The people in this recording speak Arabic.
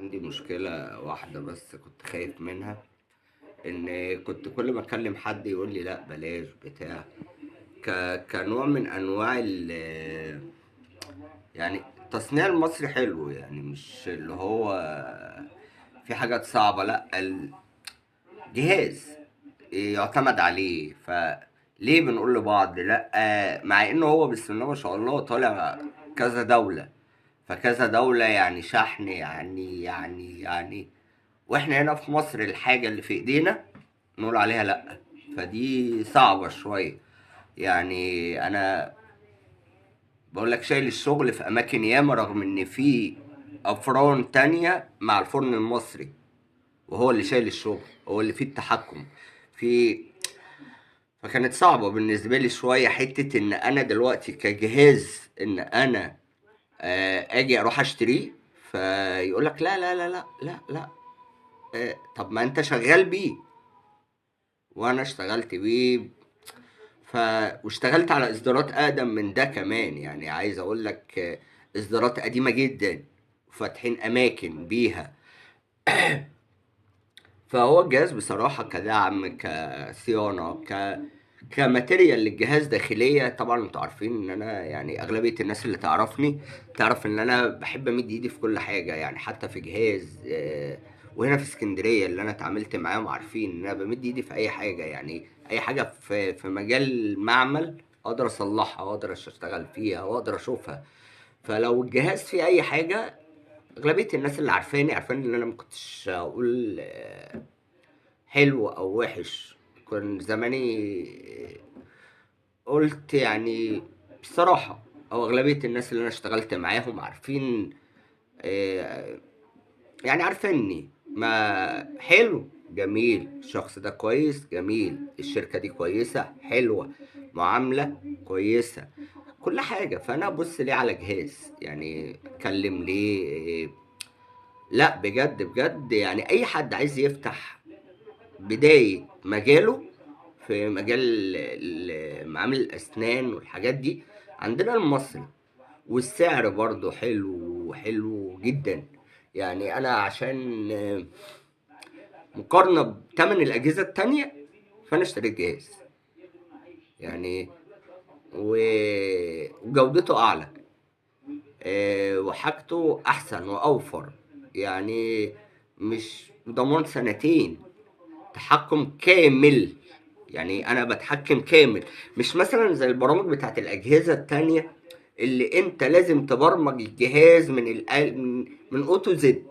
عندي مشكلة واحدة بس كنت خايف منها، إن كنت كل ما أكلم حد يقول لي لأ بلاش بتاع كنوع من أنواع يعني التصنيع المصري حلو، يعني مش اللي هو في حاجات صعبة، لأ الجهاز يعتمد عليه. فليه بنقول لبعض لأ مع إنه هو بسم الله ما شاء الله طالع كذا دولة، فكذا دولة يعني شحن يعني واحنا هنا في مصر الحاجة اللي في ايدينا نقول عليها لأ. فدي صعبة شوية. يعني انا بقول لك شايل الشغل في اماكن ياما رغم ان في افران تانية مع الفرن المصري، وهو اللي شايل الشغل، هو اللي فيه التحكم في. فكانت صعبة بالنسبة لي شوية حتة ان انا دلوقتي كجهاز ان انا اجي اروح اشتريه، فيقول لك لا لا لا لا لا لا. طب ما انت شغال بيه وانا اشتغلت بيه. ف واشتغلت على اصدارات اقدم من ده كمان، يعني عايز اقول لك اصدارات قديمة جدا فاتحين اماكن بيها. فهو الجهاز بصراحة كدعم كصيانة كماتيريال للجهاز داخلية. طبعا انتوا عارفين ان انا يعني اغلبية الناس اللي تعرفني تعرف ان انا بحب امد ايدي في كل حاجة، يعني حتى في جهاز وهنا في اسكندرية اللي انا اتعاملت معاهم عارفين ان انا بمد ايدي في اي حاجة، يعني اي حاجة في مجال المعمل اقدر اصلحها واقدر اشتغل فيها واقدر اشوفها. فلو الجهاز فيه اي حاجة اغلبية الناس اللي عارفاني عارفين ان انا ما كنتش اقول حلو او وحش. كان زماني قلت يعني بصراحة، او اغلبية الناس اللي انا اشتغلت معاهم عارفين آه، يعني عارفيني ما حلو جميل، الشخص ده كويس جميل، الشركة دي كويسة حلوة، معاملة كويسة، كل حاجة. فانا ابص ليه على جهاز؟ يعني اتكلم ليه لا بجد بجد، يعني اي حد عايز يفتح بداية مجاله في مجال معامل الأسنان والحاجات دي عندنا المصري، والسعر برضه حلو حلو جدا. يعني أنا عشان مقارنة بتمن الأجهزة التانية فأنا اشتريت جهاز يعني وجودته أعلى، وحاجته أحسن وأوفر، يعني مش ضمان سنتين، تحكم كامل. يعني انا بتحكم كامل، مش مثلا زي البرامج بتاعت الاجهزه التانية اللي انت لازم تبرمج الجهاز من اوتو زد.